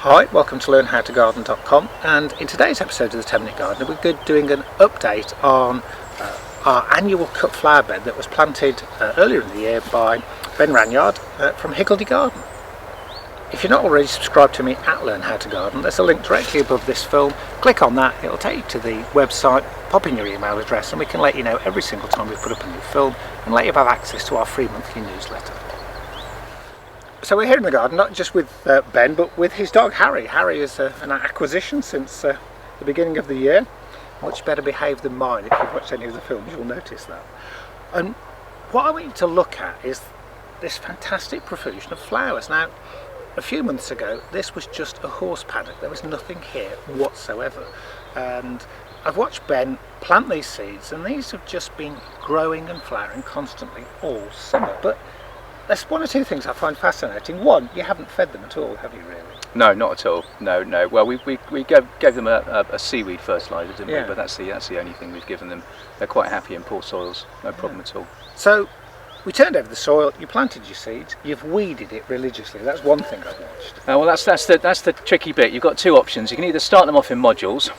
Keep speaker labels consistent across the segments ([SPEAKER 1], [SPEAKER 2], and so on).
[SPEAKER 1] Hi, welcome to learnhowtogarden.com, and in today's episode of the 10 Minute Gardener we're doing an update on our annual cut flower bed that was planted earlier in the year by Ben Ranyard from Higgledygarden. If you're not already subscribed to me at Learn How to Garden, there's a link directly above this film. Click on that, it'll take you to the website, pop in your email address and we can let you know every single time we put up a new film and let you have access to our free monthly newsletter. So we're here in the garden, not just with Ben, but with his dog Harry. Harry is an acquisition since the beginning of the year. Much better behaved than mine. If you've watched any of the films, you'll notice that. And what I want you to look at is this fantastic profusion of flowers. Now, a few months ago, this was just a horse paddock. There was nothing here whatsoever. And I've watched Ben plant these seeds, and these have just been growing and flowering constantly all summer. But there's one or two things I find fascinating. One, you haven't fed them at all, have you really?
[SPEAKER 2] No, not at all. No. Well, we gave them a seaweed fertiliser, didn't we? But that's the only thing we've given them. They're quite happy in poor soils, no problem at all.
[SPEAKER 1] So we turned over the soil, you planted your seeds, you've weeded it religiously. That's one thing I've watched.
[SPEAKER 2] Well, that's the tricky bit. You've got two options. You can either start them off in modules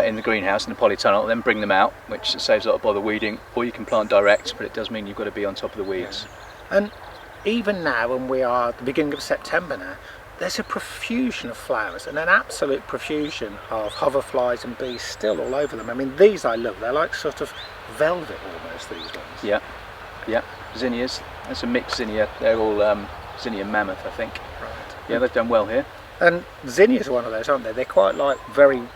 [SPEAKER 2] in the greenhouse, in the polytunnel, then bring them out, which saves a lot of bother weeding, or you can plant direct, but it does mean you've got to be on top of the weeds.
[SPEAKER 1] Yeah. And even now, when we are at the beginning of September now, there's a profusion of flowers and an absolute profusion of hoverflies and bees still all over them. I mean, these I love. They're like sort of velvet almost, these ones.
[SPEAKER 2] Yeah. Zinnias. That's a mixed zinnia. They're all zinnia mammoth, I think.
[SPEAKER 1] Right.
[SPEAKER 2] Yeah, they've done well here.
[SPEAKER 1] And zinnias are one of those, aren't they? They're quite like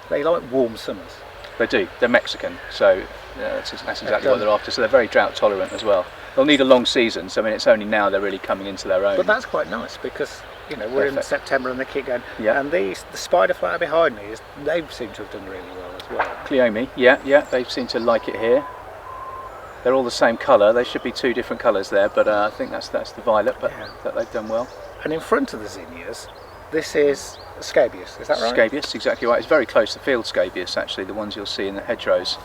[SPEAKER 1] they like warm summers.
[SPEAKER 2] They do. They're Mexican, so that's exactly what they're after. So they're very drought tolerant as well. They'll need a long season, so I mean it's only now they're really coming into their own.
[SPEAKER 1] But that's quite nice because we're in September and they keep going.
[SPEAKER 2] Yeah.
[SPEAKER 1] And the spider flower behind me they seem to have done really well as well.
[SPEAKER 2] Cleome, yeah, they seem to like it here. They're all the same colour. They should be two different colours there, but I think that's the violet, but that they've done well. And
[SPEAKER 1] in front of the zinnias, this is scabious. Is that right?
[SPEAKER 2] Scabious, exactly right. It's very close to field scabious, actually, the ones you'll see in the hedgerows.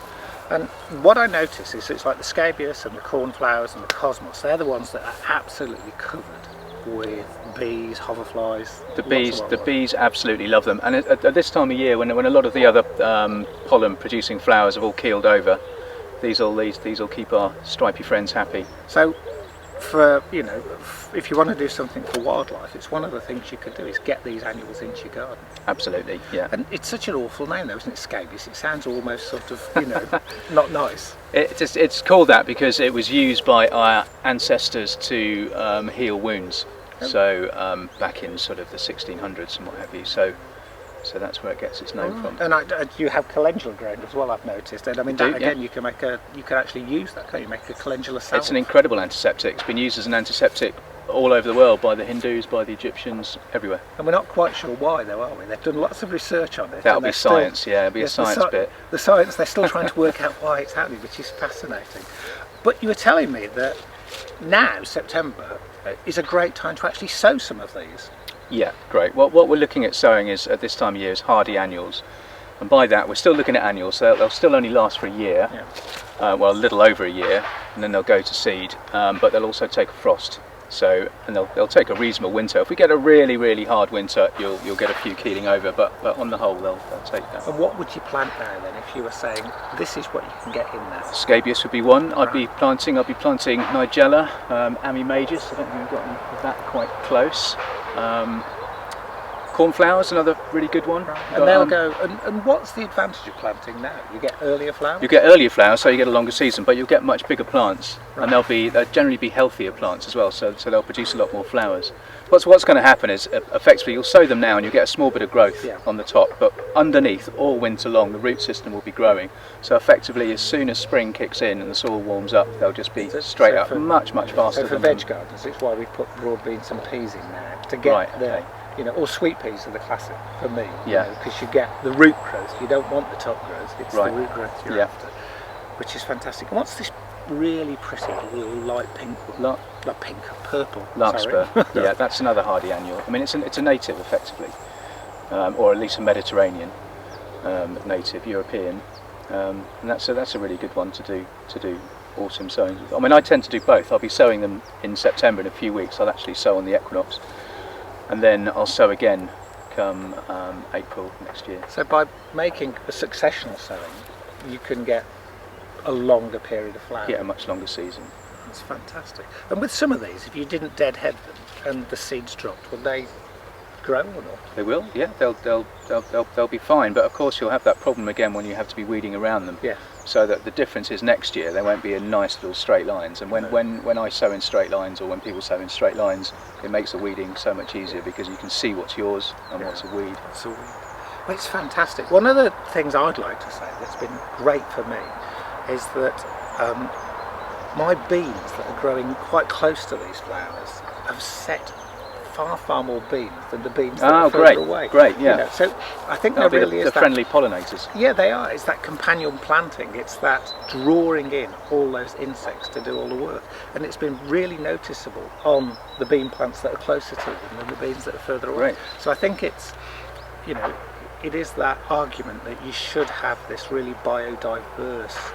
[SPEAKER 1] And what I notice is it's like the scabious and the cornflowers and the cosmos. They're the ones that are absolutely covered with bees, hoverflies.
[SPEAKER 2] The bees absolutely love them. And at this time of year, when a lot of the other pollen-producing flowers have all keeled over, these will keep our stripy friends happy.
[SPEAKER 1] So, if you want to do something for wildlife, it's one of the things you could do is get these annuals into your garden.
[SPEAKER 2] Absolutely, yeah.
[SPEAKER 1] And it's such an awful name though, isn't it, scabious? It sounds almost sort of, not nice.
[SPEAKER 2] It's called that because it was used by our ancestors to heal wounds. So back in sort of the 1600s and what have you. So that's where it gets its name from.
[SPEAKER 1] And you have calendula growing as well, I've noticed. And I mean, you can actually use that, can't you? Make a calendula salve.
[SPEAKER 2] It's an incredible antiseptic. It's been used as an antiseptic all over the world by the Hindus, by the Egyptians, everywhere.
[SPEAKER 1] And we're not quite sure why, though, are we? They've done lots of research on it.
[SPEAKER 2] That'll be science, it'll be a science bit.
[SPEAKER 1] The science, they're still trying to work out why it's happening, which is fascinating. But you were telling me that now, September, is a great time to actually sow some of these.
[SPEAKER 2] Yeah, great. What we're looking at sowing is at this time of year is hardy annuals, and by that we're still looking at annuals, so they'll still only last for a year, a little over a year, and then they'll go to seed. But they'll also take a frost, and they'll take a reasonable winter. If we get a really, really hard winter, you'll get a few keeling over, but on the whole they'll take that.
[SPEAKER 1] And what would you plant now then, if you were saying this is what you can get in there?
[SPEAKER 2] Scabious would be one. Right. I'd be planting Nigella, Ami Majus. I don't think we've got any of that quite close. Cornflowers, another really good one.
[SPEAKER 1] Right. And they'll go. And what's the advantage of planting now? You get earlier flowers.
[SPEAKER 2] You get earlier flowers, so you get a longer season, but you'll get much bigger plants, and they'll generally be healthier plants as well. So they'll produce a lot more flowers. What's going to happen is, effectively, you'll sow them now, and you get a small bit of growth on the top, but underneath, all winter long, the root system will be growing. So effectively, as soon as spring kicks in and the soil warms up, they'll just be straight up, much faster.
[SPEAKER 1] So for veg gardens, it's why we put broad beans and peas in now to get or sweet peas are the classic for me. Because you get the root growth. You don't want the top growth; it's the root growth you're after, which is fantastic. And what's this really pretty little light pink, purple
[SPEAKER 2] larkspur? Yeah, that's another hardy annual. I mean, it's a native effectively, or at least a Mediterranean native, European, and that's a really good one to do autumn sowing. I mean, I tend to do both. I'll be sowing them in September in a few weeks. I'll actually sow on the equinox, and then I'll sow again come April next year.
[SPEAKER 1] So by making a succession of sowing, you can get a longer period of flowering.
[SPEAKER 2] Yeah, a much longer season.
[SPEAKER 1] That's fantastic. And with some of these, if you didn't deadhead them and the seeds dropped, would they grow or not?
[SPEAKER 2] They will, yeah, they'll be fine, but of course you'll have that problem again when you have to be weeding around them.
[SPEAKER 1] Yeah.
[SPEAKER 2] So that the difference is next year they won't be in nice little straight lines, and when I sow in straight lines, or when people sow in straight lines, it makes the weeding so much easier because you can see what's yours and what's a weed.
[SPEAKER 1] It's a weed. Well, it's fantastic. One of the things I'd like to say that's been great for me is that my beans that are growing quite close to these flowers have set far more beans than the beans that are further away.
[SPEAKER 2] Great, yeah.
[SPEAKER 1] You know, so I think there really is
[SPEAKER 2] the friendly pollinators.
[SPEAKER 1] Yeah, they are. It's that companion planting. It's that drawing in all those insects to do all the work. And it's been really noticeable on the bean plants that are closer to them than the beans that are further away.
[SPEAKER 2] Right.
[SPEAKER 1] So I think it's, you know, it is that argument that you should have this really biodiverse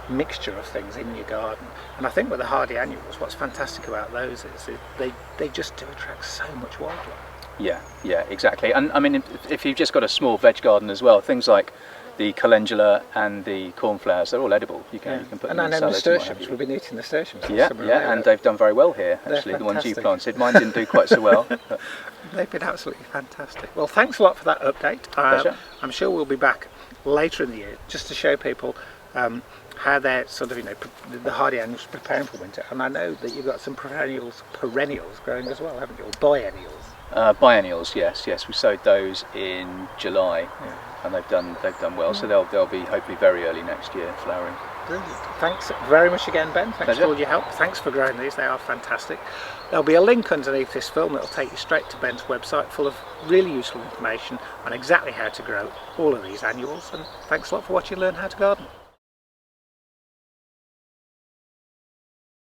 [SPEAKER 1] mixture of things in your garden. And I think with the hardy annuals, what's fantastic about those is they just do attract so much wildlife.
[SPEAKER 2] Yeah, exactly. And I mean, if you've just got a small veg garden as well, things like the calendula and the cornflowers, they're all edible. You can put them in salads. And I know
[SPEAKER 1] nasturtiums, we've been eating nasturtiums.
[SPEAKER 2] Yeah, and they've done very well here, actually, the ones you planted. Mine didn't do quite so well. But
[SPEAKER 1] they've been absolutely fantastic. Well, thanks a lot for that update.
[SPEAKER 2] Pleasure.
[SPEAKER 1] I'm sure we'll be back later in the year just to show people how they're sort of, you know, the hardy annuals preparing for winter. And I know that you've got some perennials growing as well, haven't you? Or biennials.
[SPEAKER 2] Biennials, yes. We sowed those in July, and they've done well. So they'll be hopefully very early next year flowering.
[SPEAKER 1] Brilliant. Thanks very much again, Ben. Thanks
[SPEAKER 2] Pleasure.
[SPEAKER 1] for all your help. Thanks for growing these. They are fantastic. There'll be a link underneath this film that will take you straight to Ben's website, full of really useful information on exactly how to grow all of these annuals. And thanks a lot for watching Learn How to Garden.